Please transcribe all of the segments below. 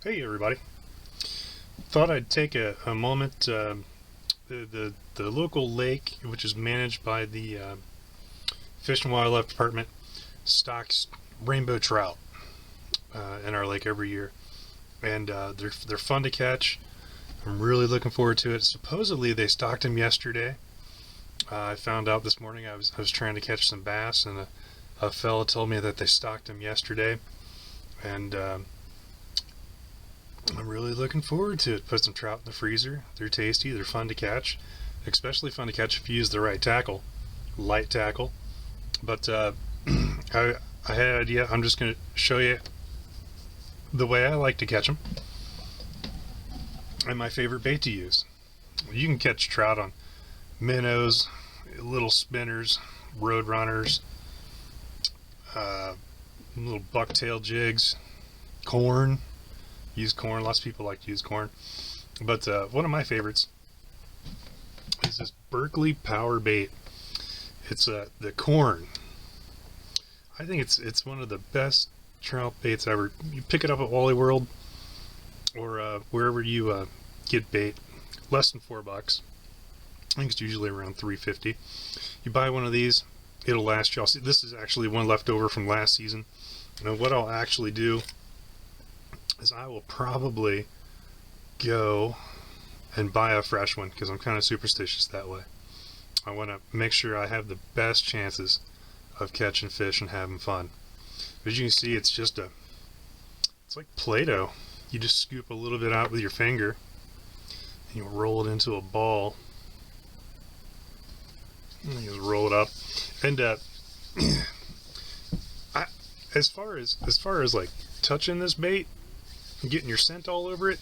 Hey everybody! Thought I'd take a moment. The local lake, which is managed by the Fish and Wildlife Department, stocks rainbow trout in our lake every year, and they're fun to catch. I'm really looking forward to it. Supposedly they stocked them yesterday. I found out this morning. I was trying to catch some bass, and a fella told me that they stocked them yesterday, and I'm really looking forward to it. Put some trout in the freezer. They're tasty. They're fun to catch. Especially fun to catch if you use the right tackle. Light tackle. But I had an idea. I'm just going to show you the way I like to catch them and my favorite bait to use. You can catch trout on minnows, little spinners, road runners, little bucktail jigs, corn. Use corn. Lots of people like to use corn. But one of my favorites is this Berkley power bait. It's the corn. I think it's one of the best trout baits ever. You pick it up at Wally World or wherever you get bait. Less than $4. I think it's usually around $3.50. You buy one of these, it'll last you. See, this is actually one left over from last season. And what I'll actually do is I will probably go and buy a fresh one because I'm kind of superstitious that way. I want to make sure I have the best chances of catching fish and having fun. As you can see, it's like Play-Doh. You just scoop a little bit out with your finger and you roll it into a ball. And you just roll it up. And as far as like touching this bait, getting your scent all over it,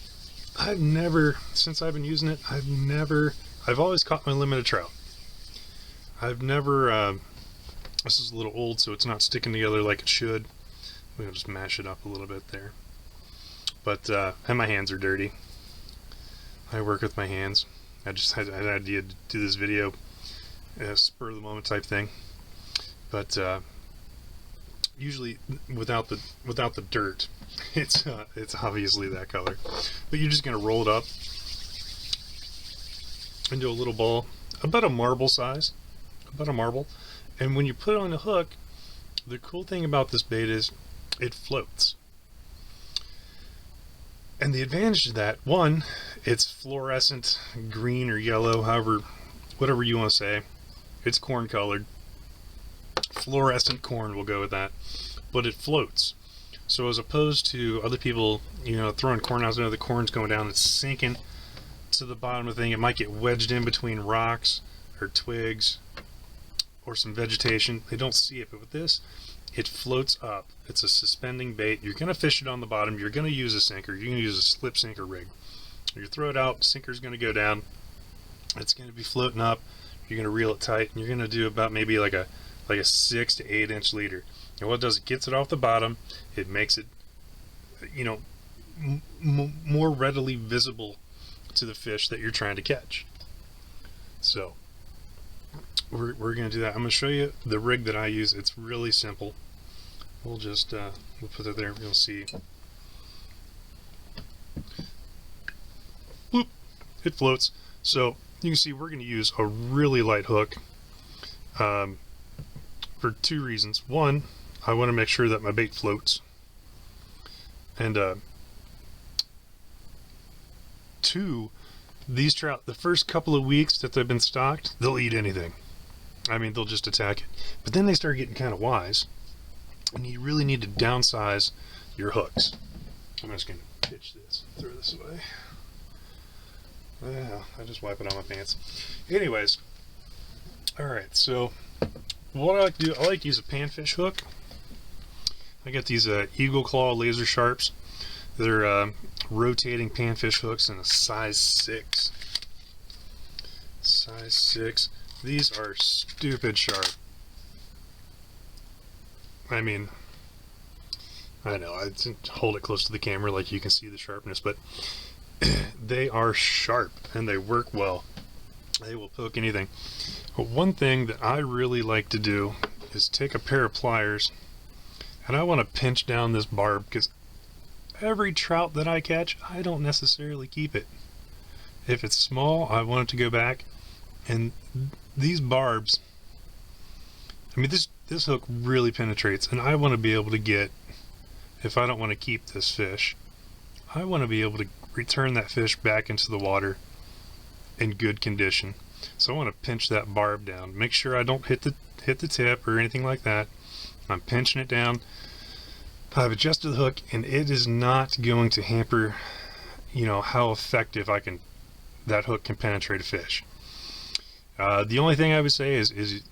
I've never, since I've been using it, I've always caught my limit of trout. I've never, this is a little old so it's not sticking together like it should. We'll just mash it up a little bit there. But, and my hands are dirty. I work with my hands. I just had an idea to do this video, spur of the moment type thing. But, usually without the dirt, it's obviously that color. But you're just gonna roll it up into a little ball, about a marble size, and when you put it on the hook, the cool thing about this bait is it floats. And the advantage to that, one, it's fluorescent green or yellow, whatever you want to say. It's corn colored. Fluorescent corn, will go with that. But it floats. So as opposed to other people, throwing corn out there, the corn's going down, it's sinking to the bottom of the thing. It might get wedged in between rocks or twigs or some vegetation. They don't see it, but with this, it floats up. It's a suspending bait. You're going to fish it on the bottom. You're going to use a sinker. You're going to use a slip sinker rig. You throw it out, sinker's going to go down. It's going to be floating up. You're going to reel it tight, and you're going to do about maybe like a 6 to 8 inch leader. And what it does, it gets it off the bottom. It makes it, more readily visible to the fish that you're trying to catch. So we're going to do that. I'm going to show you the rig that I use. It's really simple. We'll just we'll put it there. You'll see. Whoop! It floats. So you can see we're going to use a really light hook for two reasons. One, I want to make sure that my bait floats. And two, these trout, the first couple of weeks that they've been stocked, they'll eat anything. I mean, they'll just attack it. But then they start getting kind of wise, and you really need to downsize your hooks. I'm just going to pitch this, throw this away. Yeah, I just wipe it on my pants. Anyways, alright, so what I like to do, I like to use a panfish hook. I got these Eagle Claw laser sharps. They're rotating panfish hooks in a size 6. Size 6. These are stupid sharp. I mean, I know, I didn't hold it close to the camera like you can see the sharpness, but they are sharp and they work well. They will poke anything. But one thing that I really like to do is take a pair of pliers and I want to pinch down this barb because every trout that I catch, I don't necessarily keep it. If it's small, I want it to go back. And these barbs, I mean, this hook really penetrates, and I want to be able to get, if I don't want to keep this fish, I want to be able to return that fish back into the water in good condition. So I want to pinch that barb down, make sure I don't hit the tip or anything like that. I'm pinching it down. I've adjusted the hook, and it is not going to hamper, how effective that hook can penetrate a fish. The only thing I would say is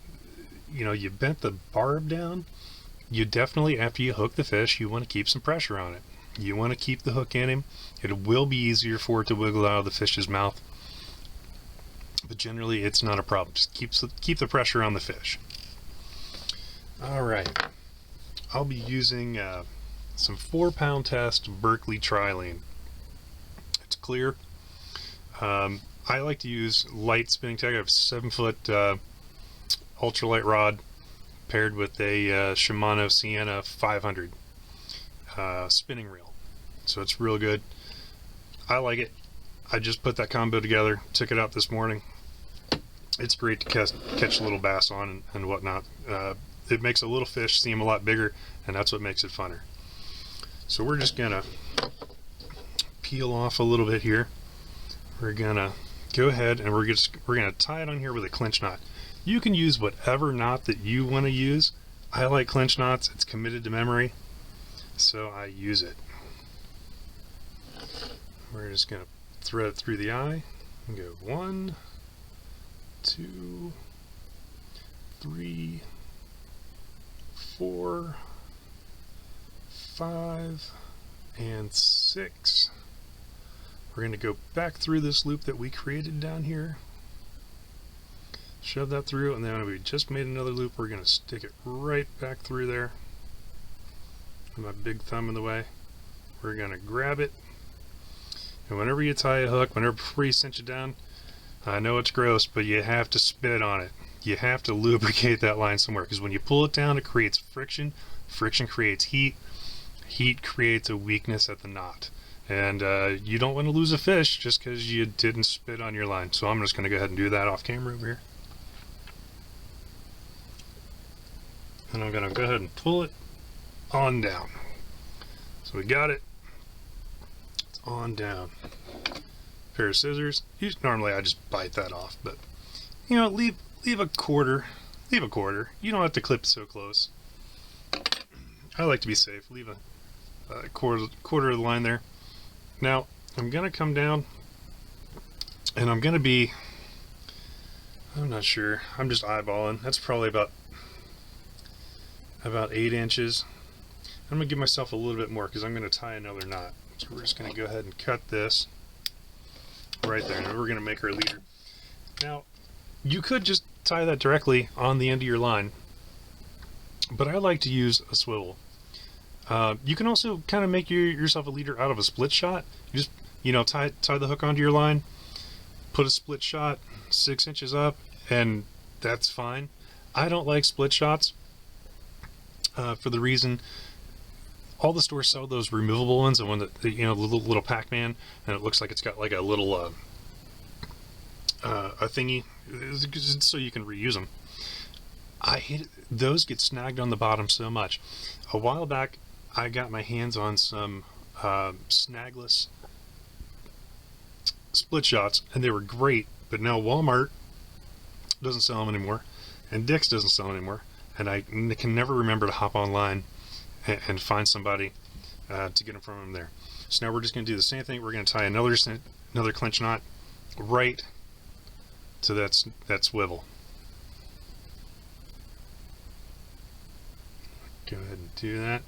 you bent the barb down. You definitely, after you hook the fish, you want to keep some pressure on it. You want to keep the hook in him. It will be easier for it to wiggle out of the fish's mouth, but generally it's not a problem. Just keep the pressure on the fish. All right, I'll be using some 4-pound test Berkley trilene. It's clear. I like to use light spinning tag. I have a 7-foot ultralight rod paired with a Shimano Sienna 500 spinning reel. So it's real good. I like it. I just put that combo together, took it out this morning. It's great to catch little bass on and whatnot. It makes a little fish seem a lot bigger, and that's what makes it funner. So we're just gonna peel off a little bit here. We're gonna go ahead and we're gonna tie it on here with a clinch knot. You can use whatever knot that you want to use. I like clinch knots. It's committed to memory, so I use it. We're just gonna thread it through the eye and go 1, 2, 3, 4, 5, and 6. We're going to go back through this loop that we created down here, shove that through, and then when we just made another loop, we're going to stick it right back through there. My big thumb in the way. We're going to grab it, and whenever you tie a hook, before you cinch it down, I know it's gross, but you have to spit on it. You have to lubricate that line somewhere, because when you pull it down, it creates friction. Friction creates heat. Heat creates a weakness at the knot. And you don't want to lose a fish just because you didn't spit on your line. So I'm just going to go ahead and do that off camera over here. And I'm going to go ahead and pull it on down. So we got it. It's on down. Pair of scissors. Normally I just bite that off, but leave a quarter. Leave a quarter. You don't have to clip so close. I like to be safe. Leave a quarter of the line there. Now I'm gonna come down, and I'm not sure. I'm just eyeballing. That's probably about 8 inches. I'm gonna give myself a little bit more because I'm gonna tie another knot. So we're just gonna go ahead and cut this right there, and we're gonna make our leader. Now you could just tie that directly on the end of your line, but I like to use a swivel. You can also kind of make yourself a leader out of a split shot. You just tie the hook onto your line, put a split shot 6 inches up, and that's fine. I don't like split shots for the reason all the stores sell those removable ones, and when the little Pac-Man, and it looks like it's got like a little a thingy so you can reuse them. I hate it. Those get snagged on the bottom so much. A while back I got my hands on some snagless split shots, and they were great, but now Walmart doesn't sell them anymore, and Dick's doesn't sell them anymore, and I can never remember to hop online and find somebody to get them from them there. So now we're just going to do the same thing. We're going to tie another clinch knot right to that swivel. Go ahead and do that.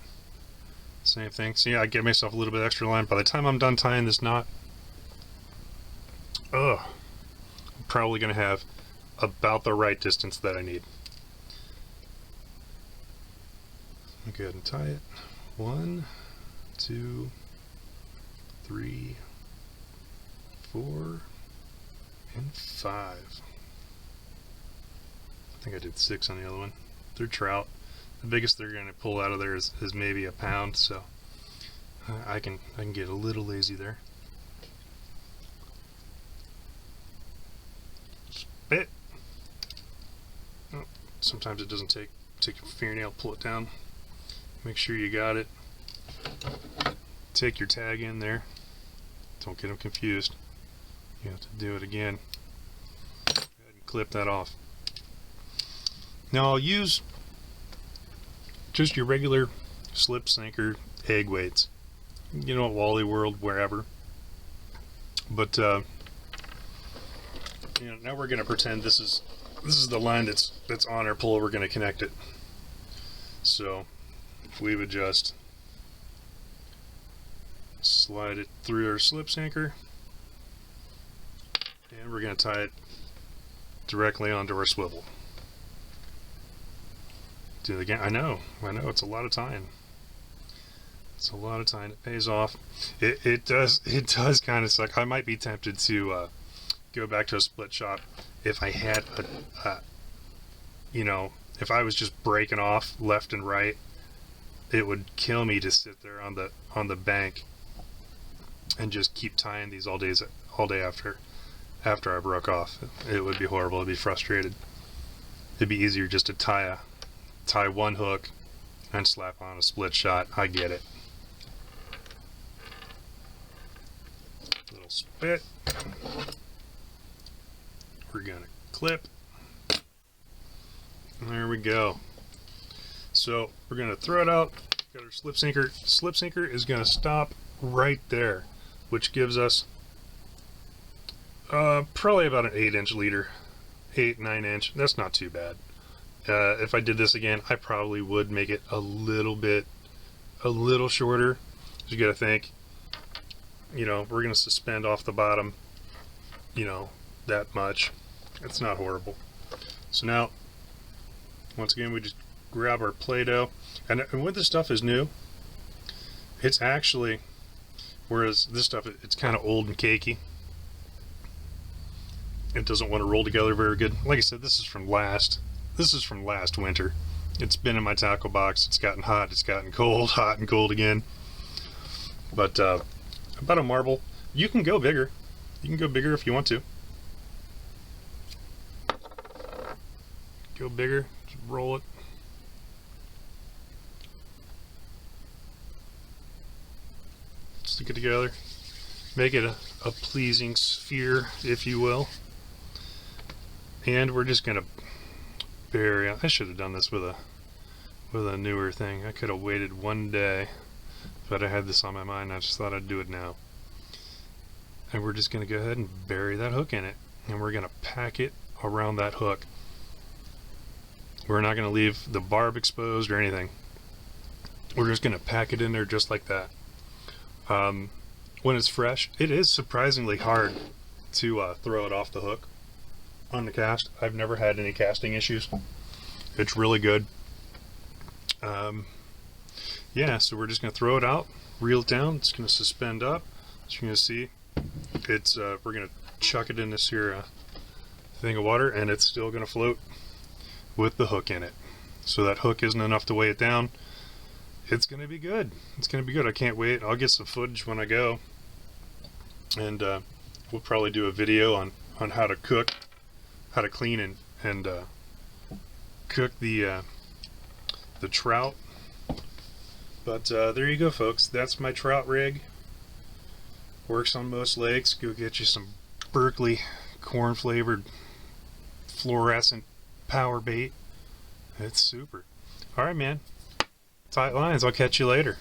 Same thing. See, I get myself a little bit extra line. By the time I'm done tying this knot, I'm probably going to have about the right distance that I need. Go ahead and tie it. 1, 2, 3, 4, and 5. I think I did 6 on the other one. They're trout. The biggest they're going to pull out of there is maybe a pound, so I can get a little lazy there. Spit. Oh, sometimes it doesn't take your fingernail, pull it down. Make sure you got it. Take your tag in there. Don't get them confused. You have to do it again. Go ahead and clip that off. Now I'll use just your regular slip sinker egg weights. You know, at Wally World, wherever. But you know, now we're going to pretend this is the line that's on our pole. We're going to connect it. So we would just slide it through our slip sinker, and we're going to tie it directly onto our swivel. Do it again. I know, it's a lot of tying. It's a lot of tying. It pays off. It does kind of suck. I might be tempted to go back to a split shop if I had you know, if I was just breaking off left and right. It would kill me to sit there on the bank and just keep tying these all day after I broke off. It would be horrible. I'd be frustrated. It'd be easier just to tie one hook and slap on a split shot. I get it. Little spit. We're gonna clip. There we go. So we're gonna throw it out. Got our slip sinker. Slip sinker is gonna stop right there, which gives us probably about an 8-inch leader, 8-9 inch. That's not too bad. If I did this again, I probably would make it a little shorter. You got to think, you know, we're gonna suspend off the bottom, you know, that much. It's not horrible. So now, once again, we just grab our Play-Doh, and when this stuff is new, it's actually, whereas this stuff, it's kind of old and cakey. It doesn't want to roll together very good. Like I said, this is from last winter. It's been in my tackle box. It's gotten hot. It's gotten cold. Hot and cold again. But about a marble. You can go bigger. You can go bigger if you want to. Go bigger. Just roll it. Stick it together. Make it a pleasing sphere, if you will. And we're just gonna bury. I should have done this with a newer thing. I could have waited one day, but I had this on my mind. I just thought I'd do it now. And we're just gonna go ahead and bury that hook in it, and we're gonna pack it around that hook. We're not gonna leave the barb exposed or anything. We're just gonna pack it in there just like that. When it's fresh, it is surprisingly hard to throw it off the hook on the cast. I've never had any casting issues. It's really good. Yeah, so we're just going to throw it out, reel it down. It's going to suspend up. As you're going to see, it's we're going to chuck it in this here thing of water, and it's still going to float with the hook in it. So that hook isn't enough to weigh it down. It's going to be good. It's going to be good. I can't wait. I'll get some footage when I go, and we'll probably do a video on how to cook, how to clean and cook the trout. But there you go, folks. That's my trout rig. Works on most lakes. Go get you some Berkley corn flavored fluorescent power bait. It's super. All right, man. Tight lines. I'll catch you later.